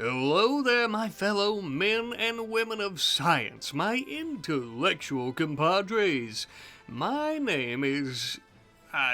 Hello there, my fellow men and women of science, my intellectual compadres. My name is...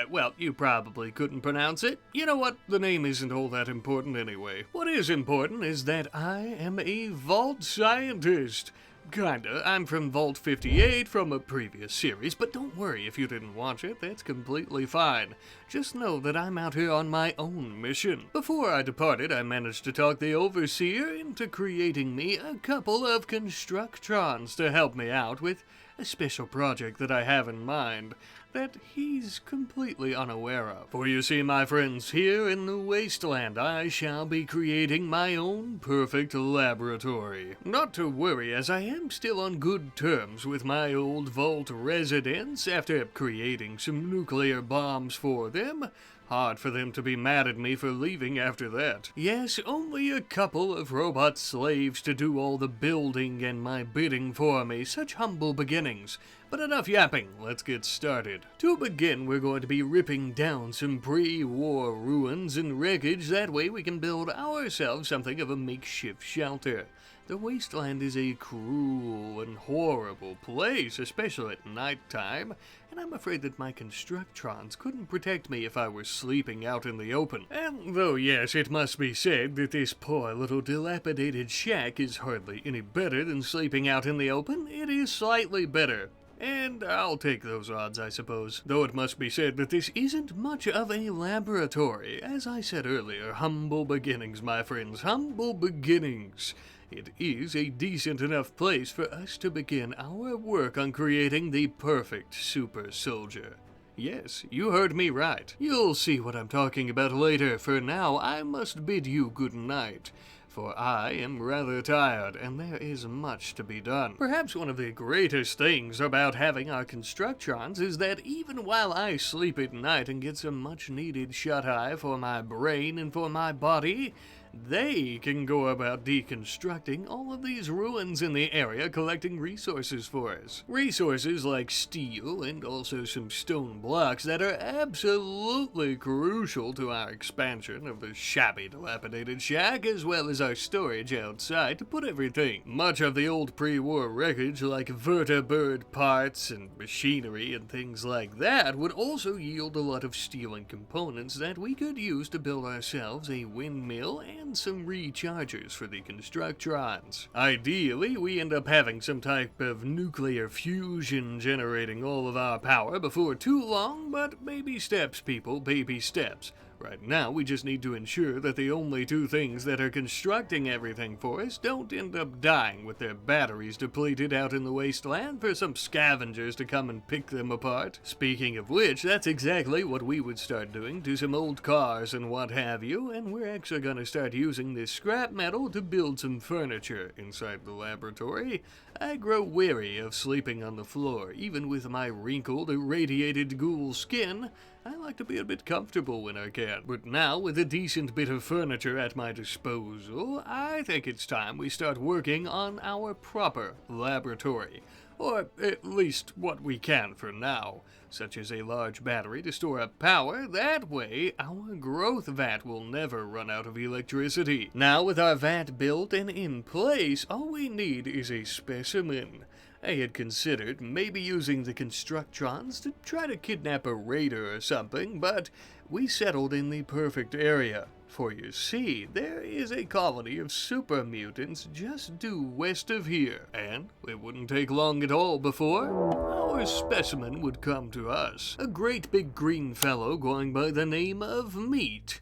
well, you probably couldn't pronounce it. You know what? The name isn't all that important anyway. What is important is that I am a vault scientist. Kinda. I'm from Vault 58 from a previous series, but don't worry if you didn't watch it, that's completely fine. Just know that I'm out here on my own mission. Before I departed, I managed to talk the Overseer into creating me a couple of Constructrons to help me out with a special project that I have in mind that he's completely unaware of. For you see, my friends, here in the wasteland, I shall be creating my own perfect laboratory. Not to worry, as I am still on good terms with my old vault residents after creating some nuclear bombs for them. Hard for them to be mad at me for leaving after that. Yes, only a couple of robot slaves to do all the building and my bidding for me. Such humble beginnings. But enough yapping, let's get started. To begin, we're going to be ripping down some pre-war ruins and wreckage. That way we can build ourselves something of a makeshift shelter. The wasteland is a cruel and horrible place, especially at nighttime, and I'm afraid that my Constructrons couldn't protect me if I were sleeping out in the open. And though yes, it must be said that this poor little dilapidated shack is hardly any better than sleeping out in the open, it is slightly better. And I'll take those odds, I suppose. Though it must be said that this isn't much of a laboratory. As I said earlier, humble beginnings, my friends, humble beginnings. It is a decent enough place for us to begin our work on creating the perfect super soldier. Yes, you heard me right. You'll see what I'm talking about later. For now, I must bid you good night. For I am rather tired, and there is much to be done. Perhaps one of the greatest things about having our Constructrons is that even while I sleep at night and get some much-needed shut-eye for my brain and for my body, they can go about deconstructing all of these ruins in the area, collecting resources for us. Resources like steel and also some stone blocks that are absolutely crucial to our expansion of the shabby, dilapidated shack, as well as our storage outside to put everything. Much of the old pre-war wreckage like vertibird parts and machinery and things like that would also yield a lot of steel and components that we could use to build ourselves a windmill and some rechargers for the Constructrons. Ideally, we end up having some type of nuclear fusion generating all of our power before too long, but baby steps, people, baby steps. Right now, we just need to ensure that the only two things that are constructing everything for us don't end up dying with their batteries depleted out in the wasteland for some scavengers to come and pick them apart. Speaking of which, that's exactly what we would start doing to some old cars and what have you, and we're actually gonna start using this scrap metal to build some furniture inside the laboratory. I grow weary of sleeping on the floor, even with my wrinkled, irradiated ghoul skin. I like to be a bit comfortable when I can. But now, with a decent bit of furniture at my disposal, I think it's time we start working on our proper laboratory. Or at least what we can for now, such as a large battery to store up power. That way, our growth vat will never run out of electricity. Now, with our vat built and in place, all we need is a specimen. I had considered maybe using the Constructrons to try to kidnap a raider or something, but we settled in the perfect area. For you see, there is a colony of super mutants just due west of here, and it wouldn't take long at all before our specimen would come to us. A great big green fellow going by the name of Meat.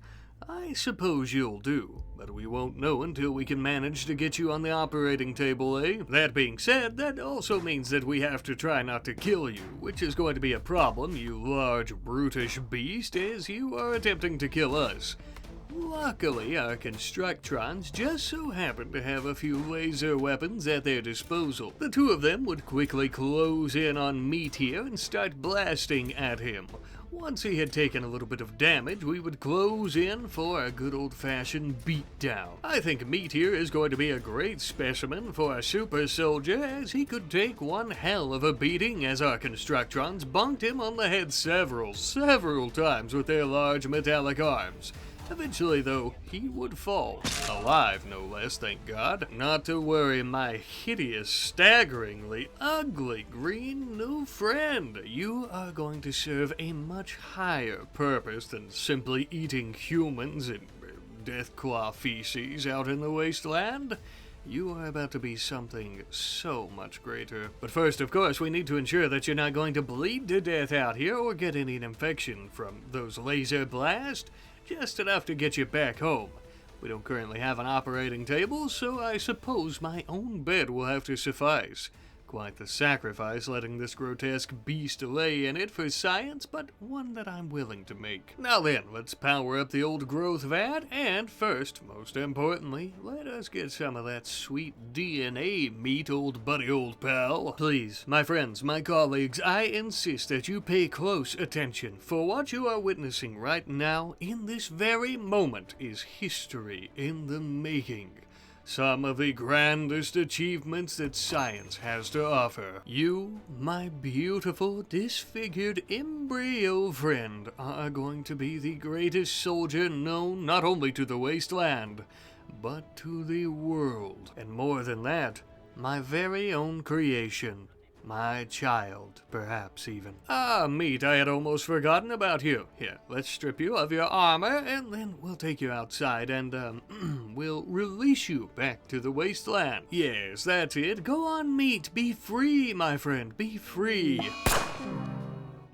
I suppose you'll do, but we won't know until we can manage to get you on the operating table, eh? That being said, that also means that we have to try not to kill you, which is going to be a problem, you large brutish beast, as you are attempting to kill us. Luckily, our Constructrons just so happen to have a few laser weapons at their disposal. The two of them would quickly close in on Meat here and start blasting at him. Once he had taken a little bit of damage, we would close in for a good old-fashioned beatdown. I think Meat here is going to be a great specimen for a super soldier, as he could take one hell of a beating as our Constructrons bunked him on the head several times with their large metallic arms. Eventually, though, he would fall. Alive, no less, thank God. Not to worry, my hideous, staggeringly ugly green new friend. You are going to serve a much higher purpose than simply eating humans and deathclaw feces out in the wasteland. You are about to be something so much greater. But first, of course, we need to ensure that you're not going to bleed to death out here or get any infection from those laser blasts. Just enough to get you back home. We don't currently have an operating table, so I suppose my own bed will have to suffice. Quite the sacrifice letting this grotesque beast lay in it for science, but one that I'm willing to make. Now then, let's power up the old growth vat, and first, most importantly, let us get some of that sweet DNA meat, old buddy, old pal. Please, my friends, my colleagues, I insist that you pay close attention, for what you are witnessing right now, in this very moment, is history in the making. Some of the grandest achievements that science has to offer. You, my beautiful, disfigured embryo friend, are going to be the greatest soldier known not only to the wasteland, but to the world. And more than that, my very own creation. My child, perhaps even. Ah, meat, I had almost forgotten about you. Here, let's strip you of your armor, and then we'll take you outside and, we'll release you back to the wasteland. Yes, that's it. Go on, meat. Be free, my friend. Be free.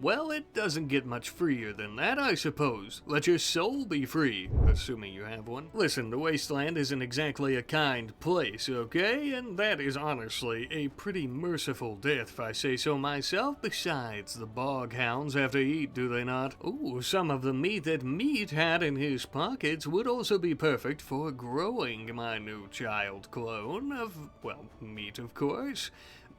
Well, it doesn't get much freer than that, I suppose. Let your soul be free, assuming you have one. Listen, the wasteland isn't exactly a kind place, okay? And that is honestly a pretty merciful death, if I say so myself. Besides, the bog hounds have to eat, do they not? Ooh, some of the meat that Meat had in his pockets would also be perfect for growing my new child clone of, well, meat, of course.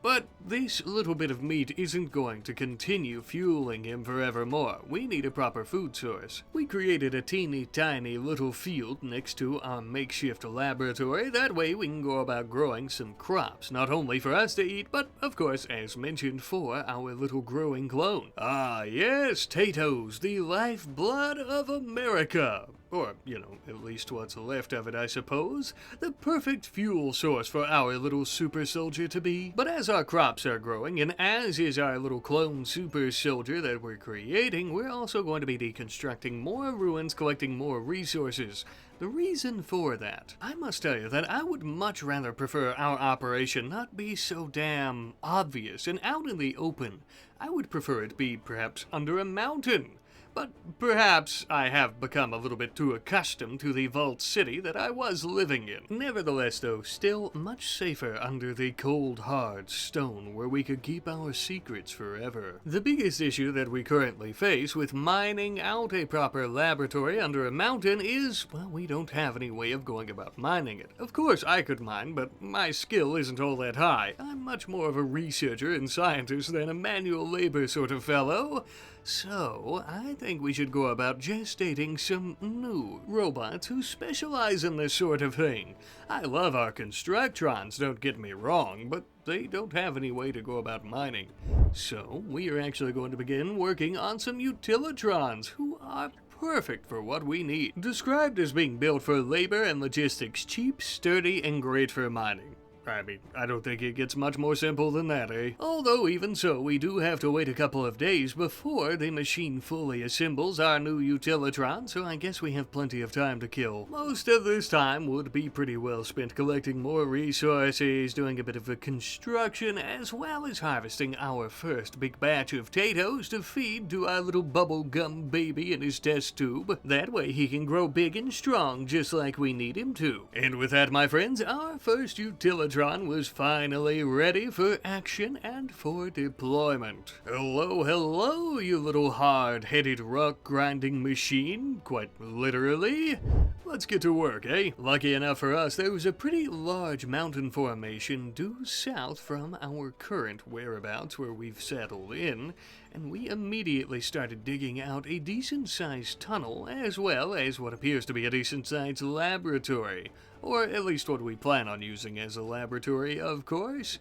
But this little bit of meat isn't going to continue fueling him forevermore. We need a proper food source. We created a teeny tiny little field next to our makeshift laboratory. That way we can go about growing some crops, not only for us to eat, but of course, as mentioned, for our little growing clone. Ah yes, Tatoes, the lifeblood of America. Or, you know, at least what's left of it, I suppose. The perfect fuel source for our little super soldier to be. But as our crops are growing, and as is our little clone super soldier that we're creating, we're also going to be deconstructing more ruins, collecting more resources. The reason for that, I must tell you that I would much rather prefer our operation not be so damn obvious and out in the open. I would prefer it be perhaps under a mountain. But perhaps I have become a little bit too accustomed to the vault city that I was living in. Nevertheless, though, still much safer under the cold, hard stone where we could keep our secrets forever. The biggest issue that we currently face with mining out a proper laboratory under a mountain is, well, we don't have any way of going about mining it. Of course, I could mine, but my skill isn't all that high. I'm much more of a researcher and scientist than a manual labor sort of fellow. So, I think we should go about gestating some new robots who specialize in this sort of thing. I love our constructrons, don't get me wrong, but they don't have any way to go about mining. So, we are actually going to begin working on some utilitrons who are perfect for what we need. Described as being built for labor and logistics, cheap, sturdy, and great for mining. I mean, I don't think it gets much more simple than that, eh? Although, even so, we do have to wait a couple of days before the machine fully assembles our new utilitron, so I guess we have plenty of time to kill. Most of this time would be pretty well spent collecting more resources, doing a bit of a construction, as well as harvesting our first big batch of potatoes to feed to our little bubblegum baby in his test tube. That way he can grow big and strong, just like we need him to. And with that, my friends, our first utilitron was finally ready for action and for deployment. Hello, hello, you little hard-headed rock-grinding machine, quite literally. Let's get to work, eh? Lucky enough for us, there was a pretty large mountain formation due south from our current whereabouts where we've settled in, and we immediately started digging out a decent-sized tunnel as well as what appears to be a decent-sized laboratory. Or at least what we plan on using as a laboratory, of course.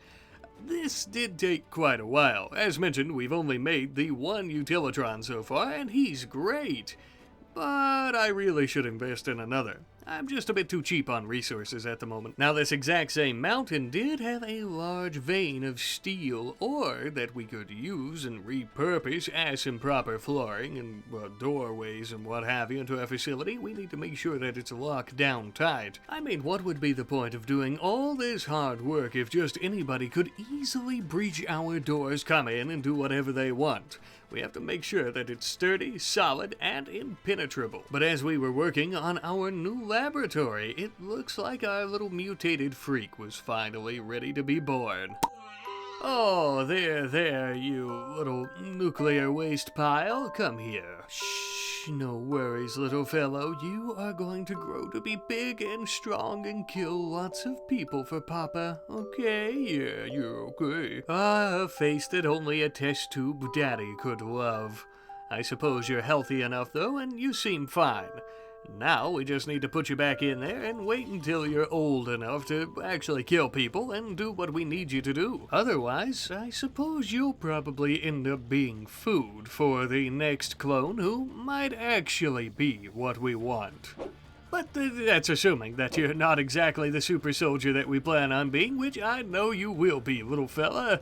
This did take quite a while. As mentioned, we've only made the one utilitron so far, and he's great. but I really should invest in another. I'm just a bit too cheap on resources at the moment. Now, this exact same mountain did have a large vein of steel ore that we could use and repurpose as some proper flooring and doorways and what have you into our facility. We need to make sure that it's locked down tight. I mean, what would be the point of doing all this hard work if just anybody could easily breach our doors, come in, and do whatever they want? We have to make sure that it's sturdy, solid, and impenetrable. But as we were working on our new laboratory, it looks like our little mutated freak was finally ready to be born. Oh, there, you little nuclear waste pile. Come here. Shh, no worries, little fellow. You are going to grow to be big and strong and kill lots of people for Papa. Okay? Yeah, you're okay. A face that only a test tube daddy could love. I suppose you're healthy enough, though, and you seem fine. Now we just need to put you back in there and wait until you're old enough to actually kill people and do what we need you to do. Otherwise, I suppose you'll probably end up being food for the next clone who might actually be what we want. But that's assuming that you're not exactly the super soldier that we plan on being, which I know you will be, little fella.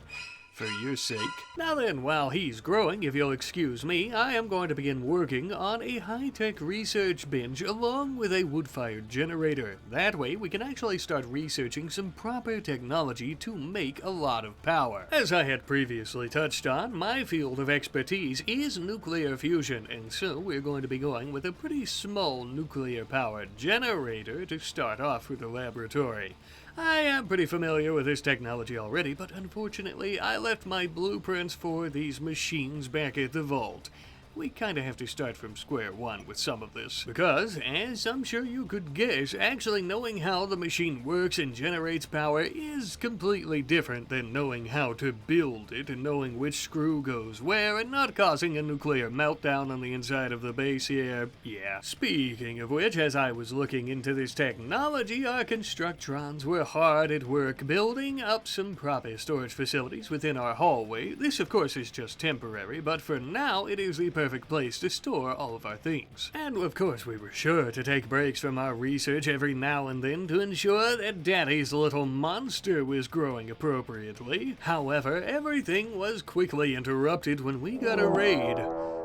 For your sake. Now then, while he's growing, if you'll excuse me, I am going to begin working on a high-tech research bench along with a wood-fired generator. That way, we can actually start researching some proper technology to make a lot of power. As I had previously touched on, my field of expertise is nuclear fusion, and so we're going to be going with a pretty small nuclear-powered generator to start off with the laboratory. I am pretty familiar with this technology already, but unfortunately I left my blueprints for these machines back at the vault. We kinda have to start from square one with some of this, because, as I'm sure you could guess, actually knowing how the machine works and generates power is completely different than knowing how to build it and knowing which screw goes where and not causing a nuclear meltdown on the inside of the base here. Yeah. Speaking of which, as I was looking into this technology, our constructrons were hard at work building up some proper storage facilities within our hallway. This, of course, is just temporary, but for now, it is the perfect place to store all of our things. And of course we were sure to take breaks from our research every now and then to ensure that Daddy's little monster was growing appropriately. However, everything was quickly interrupted when we got a raid.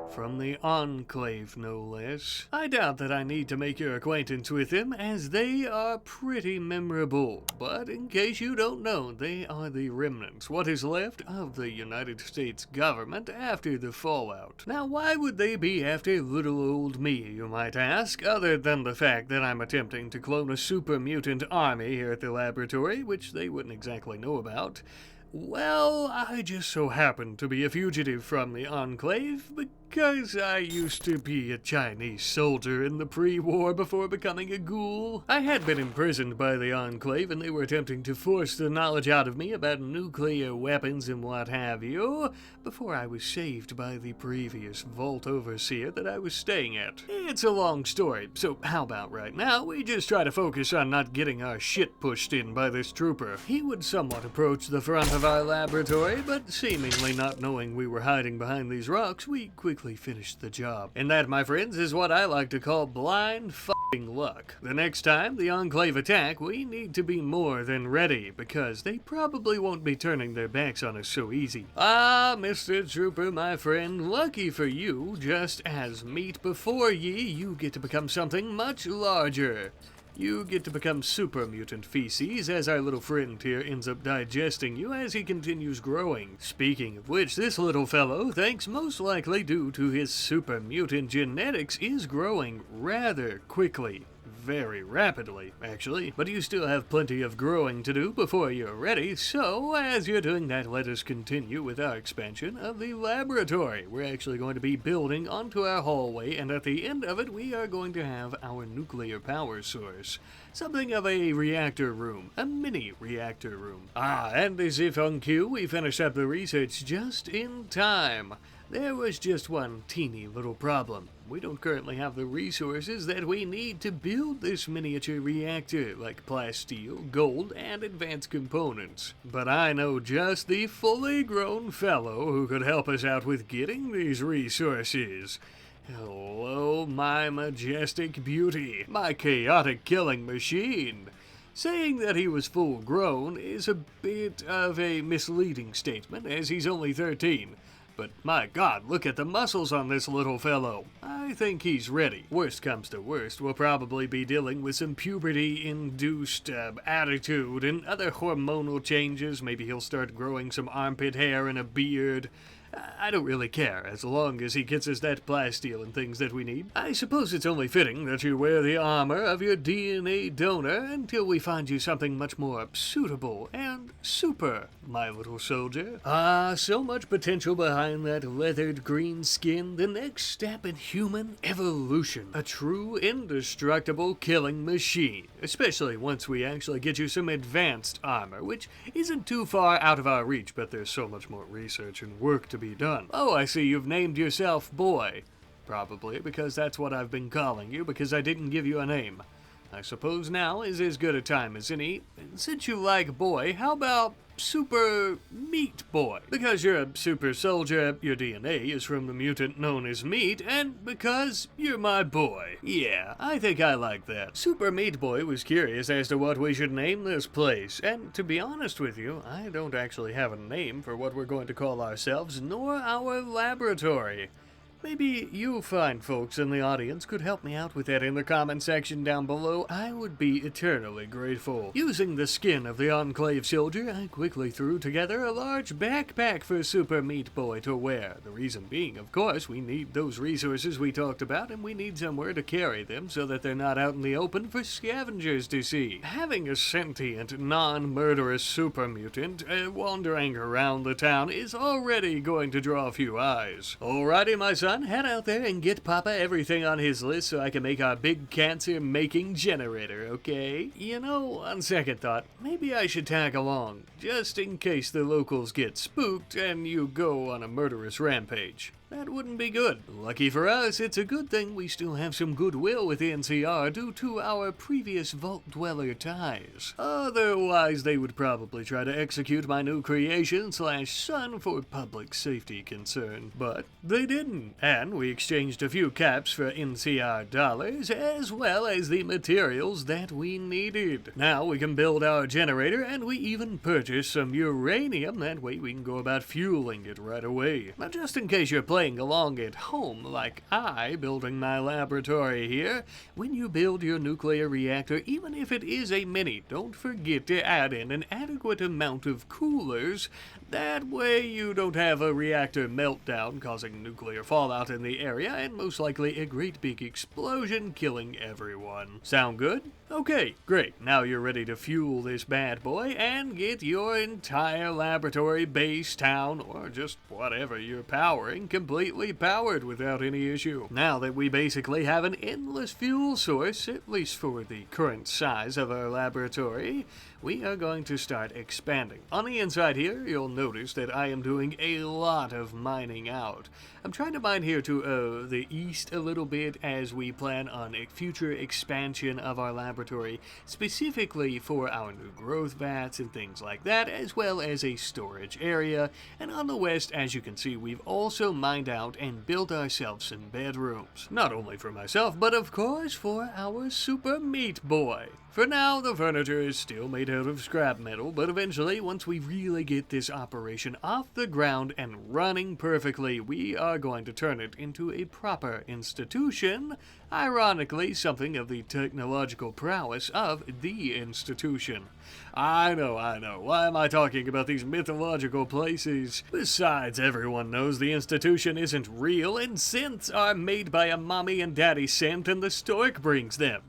From the Enclave, no less. I doubt that I need to make your acquaintance with them, as they are pretty memorable. But in case you don't know, they are the remnants, what is left of the United States government after the fallout. Now, why would they be after little old me, you might ask, other than the fact that I'm attempting to clone a super mutant army here at the laboratory, which they wouldn't exactly know about? Well, I just so happen to be a fugitive from the Enclave because I used to be a Chinese soldier in the pre-war before becoming a ghoul. I had been imprisoned by the Enclave and they were attempting to force the knowledge out of me about nuclear weapons and what have you before I was saved by the previous vault overseer that I was staying at. It's a long story, so how about right now we just try to focus on not getting our shit pushed in by this trooper. He would somewhat approach the front of our laboratory, but seemingly not knowing we were hiding behind these rocks, we quickly finished the job. And that, my friends, is what I like to call blind f***ing luck. The next time the Enclave attack, we need to be more than ready, because they probably won't be turning their backs on us so easy. Ah, Mr. Trooper, my friend, lucky for you, just as meat before ye, you get to become something much larger. You get to become super mutant feces as our little friend here ends up digesting you as he continues growing. Speaking of which, this little fellow, thanks most likely due to his super mutant genetics, is growing rather quickly. Very rapidly, actually, but you still have plenty of growing to do before you're ready, so as you're doing that, let us continue with our expansion of the laboratory. We're actually going to be building onto our hallway, and at the end of it, we are going to have our nuclear power source. Something of a reactor room, a mini reactor room. Ah, and as if on cue, we finished up the research just in time. There was just one teeny little problem. We don't currently have the resources that we need to build this miniature reactor, like plasteel, gold, and advanced components. But I know just the fully grown fellow who could help us out with getting these resources. Hello, my majestic beauty, my chaotic killing machine. Saying that he was full grown is a bit of a misleading statement, as he's only 13. But my god, look at the muscles on this little fellow. I think he's ready. Worst comes to worst, we'll probably be dealing with some puberty-induced attitude and other hormonal changes. Maybe he'll start growing some armpit hair and a beard. I don't really care, as long as he gets us that plasteel and things that we need. I suppose it's only fitting that you wear the armor of your DNA donor until we find you something much more suitable and super, my little soldier. So much potential behind that leathered green skin. The next step in human evolution. A true indestructible killing machine. Especially once we actually get you some advanced armor, which isn't too far out of our reach, but there's so much more research and work to be done. Oh, I see you've named yourself Boy. Probably because that's what I've been calling you, because I didn't give you a name. I suppose now is as good a time as any. And since you like Boy, how about Super Meat Boy? Because you're a super soldier, your DNA is from the mutant known as Meat, and because you're my boy. Yeah, I think I like that. Super Meat Boy was curious as to what we should name this place, and to be honest with you, I don't actually have a name for what we're going to call ourselves, nor our laboratory. Maybe you fine folks in the audience could help me out with that in the comment section down below. I would be eternally grateful. Using the skin of the Enclave soldier, I quickly threw together a large backpack for Super Meat Boy to wear. The reason being, of course, we need those resources we talked about, and we need somewhere to carry them so that they're not out in the open for scavengers to see. Having a sentient, non-murderous super mutant wandering around the town is already going to draw a few eyes. Alrighty, my son. Head out there and get Papa everything on his list so I can make our big cancer-making generator, okay? You know, on second thought, maybe I should tag along, just in case the locals get spooked and you go on a murderous rampage. That wouldn't be good. Lucky for us, it's a good thing we still have some goodwill with the NCR due to our previous Vault Dweller ties. Otherwise, they would probably try to execute my new creation / son for public safety concern. But they didn't, and we exchanged a few caps for NCR dollars, as well as the materials that we needed. Now we can build our generator, and we even purchased some uranium. That way we can go about fueling it right away. Now, just in case you're playing along at home like I, building my laboratory here, when you build your nuclear reactor, even if it is a mini, don't forget to add in an adequate amount of coolers. That way you don't have a reactor meltdown causing nuclear fallout in the area and most likely a great big explosion killing everyone. Sound good? Okay, great. Now you're ready to fuel this bad boy and get your entire laboratory, base, town, or just whatever you're powering completely powered without any issue. Now that we basically have an endless fuel source, at least for the current size of our laboratory, we are going to start expanding. On the inside here, you'll notice that I am doing a lot of mining out. I'm trying to mine here to the east a little bit as we plan on a future expansion of our laboratory, specifically for our new growth vats and things like that, as well as a storage area. And on the west, as you can see, we've also mined out and built ourselves some bedrooms. Not only for myself, but of course for our Super Meat Boy. For now, the furniture is still made out of scrap metal, but eventually, once we really get this operation off the ground and running perfectly, we are going to turn it into a proper institution. Ironically, something of the technological prowess of the institution. I know. Why am I talking about these mythological places? Besides, everyone knows the institution isn't real, and synths are made by a mommy and daddy synth, and the stork brings them.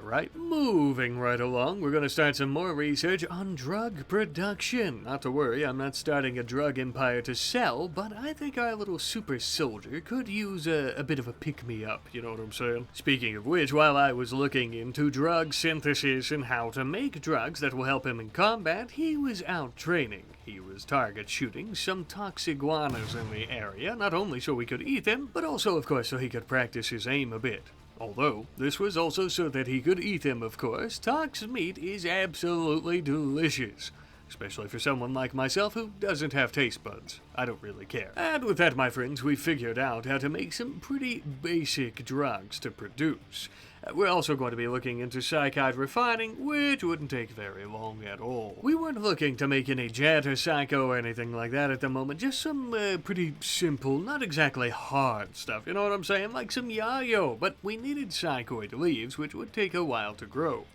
Right. Moving right along, we're going to start some more research on drug production. Not to worry, I'm not starting a drug empire to sell, but I think our little super soldier could use a bit of a pick-me-up, you know what I'm saying? Speaking of which, while I was looking into drug synthesis and how to make drugs that will help him in combat, he was out training. He was target shooting some toxiguanas in the area, not only so we could eat them, but also, of course, so he could practice his aim a bit. Although, this was also so that he could eat them, of course. Tox meat is absolutely delicious. especially for someone like myself who doesn't have taste buds. I don't really care. And with that, my friends, we figured out how to make some pretty basic drugs to produce. We're also going to be looking into psychite refining, which wouldn't take very long at all. We weren't looking to make any jet or psycho or anything like that at the moment, just some pretty simple, not exactly hard stuff, you know what I'm saying? Like some yayo, but we needed psychoid leaves, which would take a while to grow.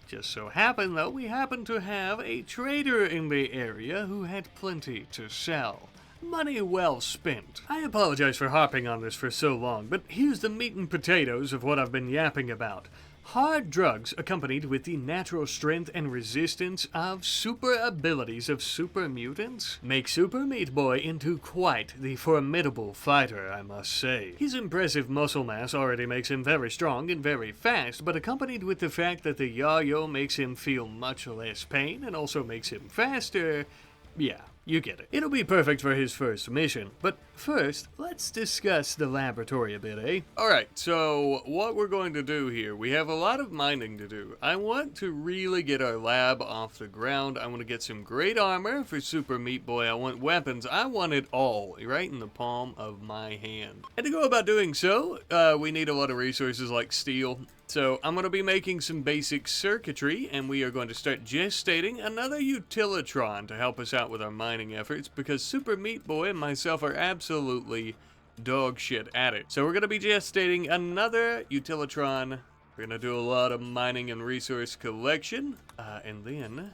Just so happened, though, we happened to have a trader in the area who had plenty to sell. Money well spent. I apologize for harping on this for so long, but here's the meat and potatoes of what I've been yapping about. Hard drugs accompanied with the natural strength and resistance of super abilities of super mutants make Super Meat Boy into quite the formidable fighter, I must say. His impressive muscle mass already makes him very strong and very fast, but accompanied with the fact that the yayo makes him feel much less pain and also makes him faster, yeah. You get it. It'll be perfect for his first mission. But first, let's discuss the laboratory a bit, eh? Alright, so what we're going to do here, we have a lot of mining to do. I want to really get our lab off the ground. I want to get some great armor for Super Meat Boy. I want weapons. I want it all right in the palm of my hand. And to go about doing so, we need a lot of resources like steel. So I'm going to be making some basic circuitry, and we are going to start gestating another utilitron to help us out with our mining efforts, because Super Meat Boy and myself are absolutely dog shit at it. So we're going to be gestating another utilitron. We're going to do a lot of mining and resource collection, and then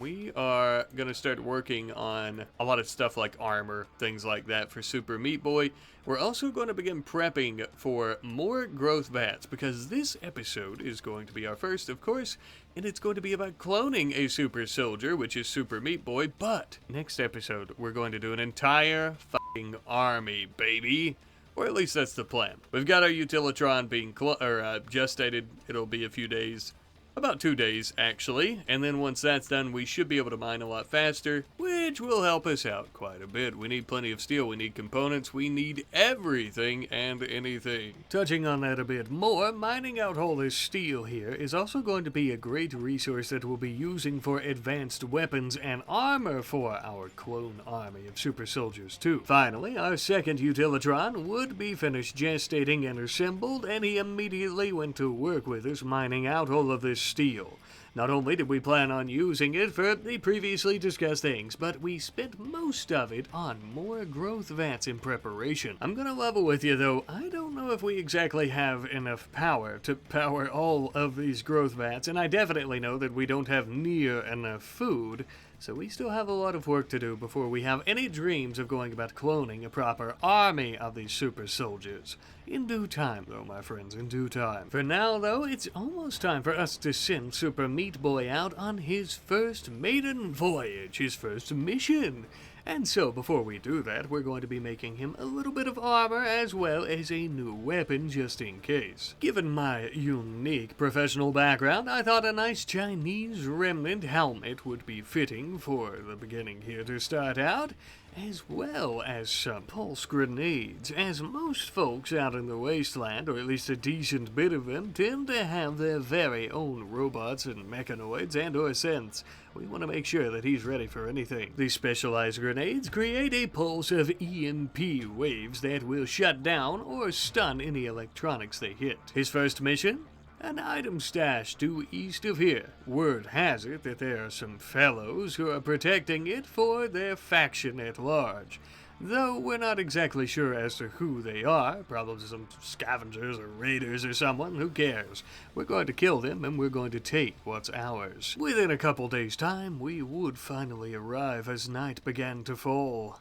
we are going to start working on a lot of stuff like armor, things like that for Super Meat Boy. We're also going to begin prepping for more growth vats, because this episode is going to be our first, of course, and it's going to be about cloning a super soldier, which is Super Meat Boy. But next episode, we're going to do an entire fucking army, baby. Or at least that's the plan. We've got our utilitron being gestated. It'll be a few days. About 2 days, actually, and then once that's done, we should be able to mine a lot faster, which will help us out quite a bit. We need plenty of steel, we need components, we need everything and anything. Touching on that a bit more, mining out all this steel here is also going to be a great resource that we'll be using for advanced weapons and armor for our clone army of super soldiers too. Finally, our second utilitron would be finished gestating and assembled, and he immediately went to work with us mining out all of this steel. Not only did we plan on using it for the previously discussed things, but we spent most of it on more growth vats in preparation. I'm gonna level with you though, I don't know if we exactly have enough power to power all of these growth vats, and I definitely know that we don't have near enough food, so we still have a lot of work to do before we have any dreams of going about cloning a proper army of these super soldiers. In due time, though, my friends, in due time. For now, though, it's almost time for us to send Super Meat Boy out on his first maiden voyage, his first mission. And so, before we do that, we're going to be making him a little bit of armor as well as a new weapon just in case. Given my unique professional background, I thought a nice Chinese remnant helmet would be fitting for the beginning here to start out, as well as some pulse grenades, as most folks out in the wasteland, or at least a decent bit of them, tend to have their very own robots and mechanoids and or synths. We want to make sure that he's ready for anything. These specialized grenades create a pulse of EMP waves that will shut down or stun any electronics they hit. His first mission? An item stash due east of here. Word has it that there are some fellows who are protecting it for their faction at large. Though we're not exactly sure as to who they are, probably some scavengers or raiders or someone, who cares? We're going to kill them and we're going to take what's ours. Within a couple days' time, we would finally arrive as night began to fall.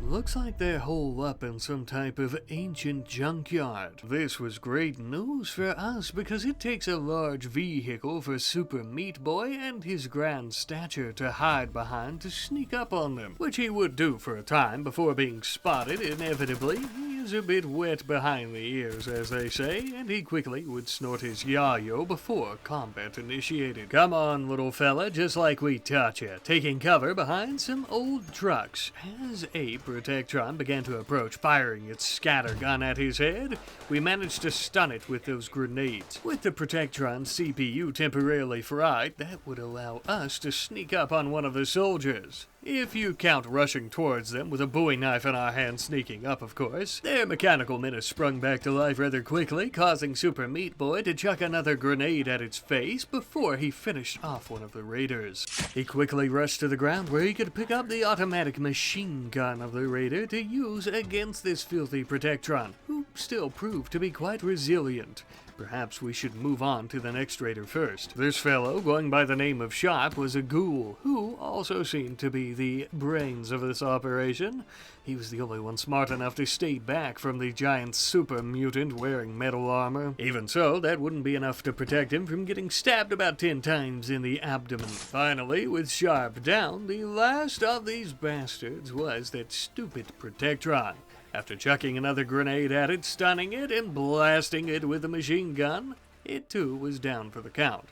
Looks like they're holed up in some type of ancient junkyard. This was great news for us because it takes a large vehicle for Super Meat Boy and his grand stature to hide behind to sneak up on them, which he would do for a time before being spotted inevitably. He is a bit wet behind the ears, as they say, and he quickly would snort his yayo before combat initiated. Come on, little fella, just like we taught you, taking cover behind some old trucks. As a Protectron began to approach, firing its scatter gun at his head, we managed to stun it with those grenades. With the Protectron's CPU temporarily fried, that would allow us to sneak up on one of the soldiers. If you count rushing towards them with a bowie knife in our hands, sneaking up, of course. Their mechanical menace sprung back to life rather quickly, causing Super Meat Boy to chuck another grenade at its face before he finished off one of the raiders. He quickly rushed to the ground where he could pick up the automatic machine gun of the raider to use against this filthy Protectron, who still proved to be quite resilient. Perhaps we should move on to the next raider first. This fellow, going by the name of Sharp, was a ghoul, who also seemed to be the brains of this operation. He was the only one smart enough to stay back from the giant super mutant wearing metal armor. Even so, that wouldn't be enough to protect him from getting stabbed about 10 times in the abdomen. Finally, with Sharp down, the last of these bastards was that stupid Protectron. After chucking another grenade at it, stunning it, and blasting it with a machine gun, it too was down for the count,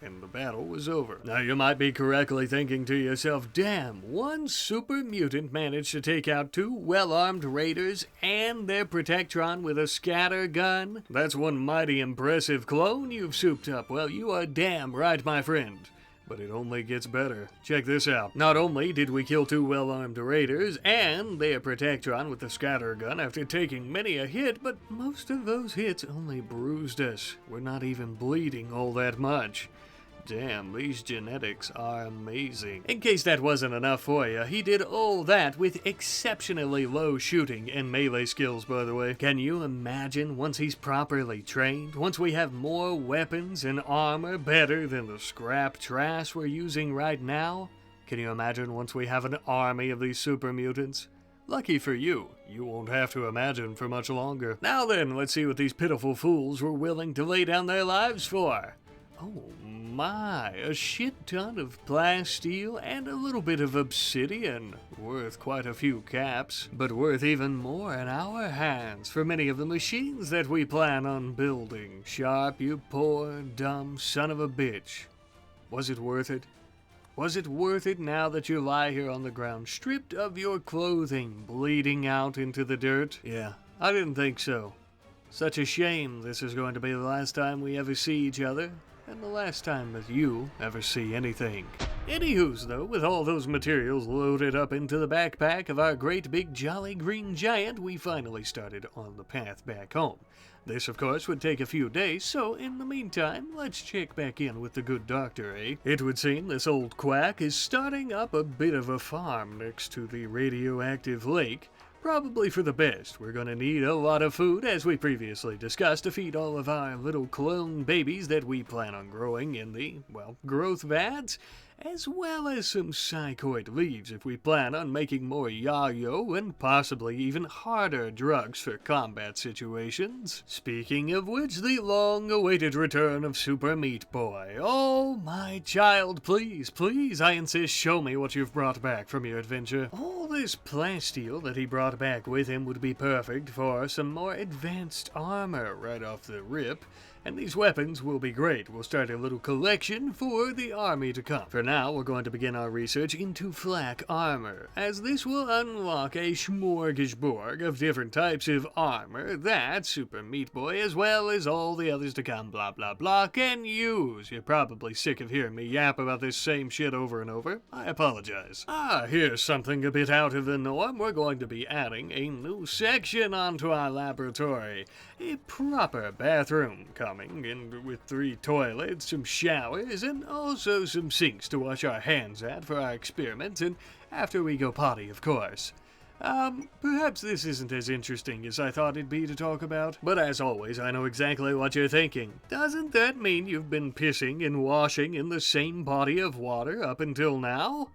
and the battle was over. Now you might be correctly thinking to yourself, damn, one super mutant managed to take out 2 well-armed raiders and their Protectron with a scatter gun? That's one mighty impressive clone you've souped up. Well, you are damn right, my friend. But it only gets better. Check this out. Not only did we kill 2 well-armed raiders and their Protectron with the scatter gun after taking many a hit, but most of those hits only bruised us. We're not even bleeding all that much. Damn, these genetics are amazing. In case that wasn't enough for you, he did all that with exceptionally low shooting and melee skills, by the way. Can you imagine once he's properly trained? Once we have more weapons and armor better than the scrap trash we're using right now? Can you imagine once we have an army of these super mutants? Lucky for you, you won't have to imagine for much longer. Now then, let's see what these pitiful fools were willing to lay down their lives for. Oh my, a shit ton of plasteel and a little bit of obsidian, worth quite a few caps, but worth even more in our hands for many of the machines that we plan on building. Sharp, you poor, dumb son of a bitch. Was it worth it? Was it worth it now that you lie here on the ground, stripped of your clothing, bleeding out into the dirt? Yeah, I didn't think so. Such a shame this is going to be the last time we ever see each other. And the last time that you ever see anything. Anywho's though, with all those materials loaded up into the backpack of our great big jolly green giant, we finally started on the path back home. This, of course, would take a few days, so in the meantime, let's check back in with the good doctor, eh? It would seem this old quack is starting up a bit of a farm next to the radioactive lake. Probably for the best. We're gonna need a lot of food, as we previously discussed, to feed all of our little clone babies that we plan on growing in the, well, growth vats, as well as some psychoid leaves if we plan on making more yayo and possibly even harder drugs for combat situations. Speaking of which, the long-awaited return of Super Meat Boy. Oh, my child, please, please, I insist, show me what you've brought back from your adventure. All this plasteel that he brought back with him would be perfect for some more advanced armor right off the rip. And these weapons will be great. We'll start a little collection for the army to come. For now, we're going to begin our research into flak armor, as this will unlock a smorgasbord of different types of armor that Super Meat Boy, as well as all the others to come, blah blah blah, can use. You're probably sick of hearing me yap about this same shit over and over. I apologize. Here's something a bit out of the norm. We're going to be adding a new section onto our laboratory. A proper bathroom coming in with 3 toilets, some showers, and also some sinks to wash our hands at for our experiments, and after we go potty, of course. Perhaps this isn't as interesting as I thought it'd be to talk about, but as always, I know exactly what you're thinking. Doesn't that mean you've been pissing and washing in the same body of water up until now?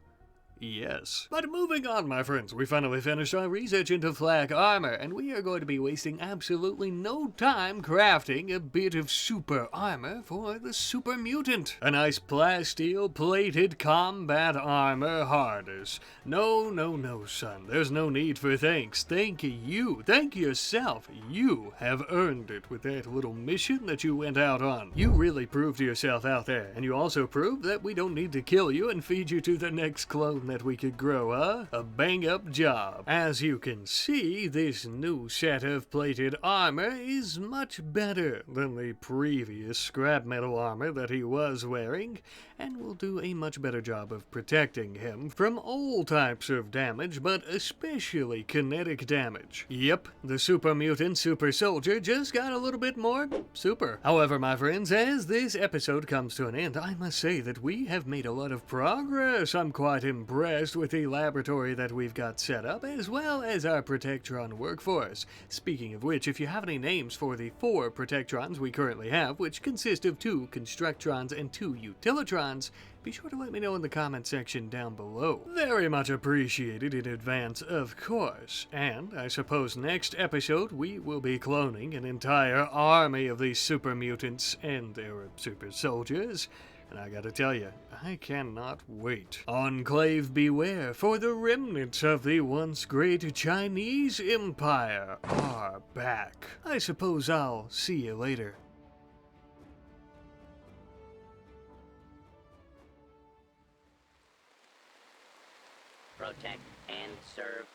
Yes. But moving on, my friends, we finally finished our research into flak armor, and we are going to be wasting absolutely no time crafting a bit of super armor for the super mutant. A nice plasteel plated combat armor harness. No, no, no, son. There's no need for thanks. Thank you. Thank yourself. You have earned it with that little mission that you went out on. You really proved yourself out there, and you also proved that we don't need to kill you and feed you to the next clone that we could grow, huh? A bang-up job. As you can see, this new set of plated armor is much better than the previous scrap metal armor that he was wearing, and will do a much better job of protecting him from all types of damage, but especially kinetic damage. Yep, the super mutant super soldier just got a little bit more super. However, my friends, as this episode comes to an end, I must say that we have made a lot of progress. I'm quite impressed with the laboratory that we've got set up, as well as our Protectron workforce. Speaking of which, if you have any names for the 4 Protectrons we currently have, which consist of 2 Constructrons and 2 Utilitrons, be sure to let me know in the comment section down below. Very much appreciated in advance, of course. And I suppose next episode we will be cloning an entire army of these super mutants and their super soldiers. And I gotta tell you, I cannot wait. Enclave beware, for the remnants of the once great Chinese Empire are back. I suppose I'll see you later. Protect and serve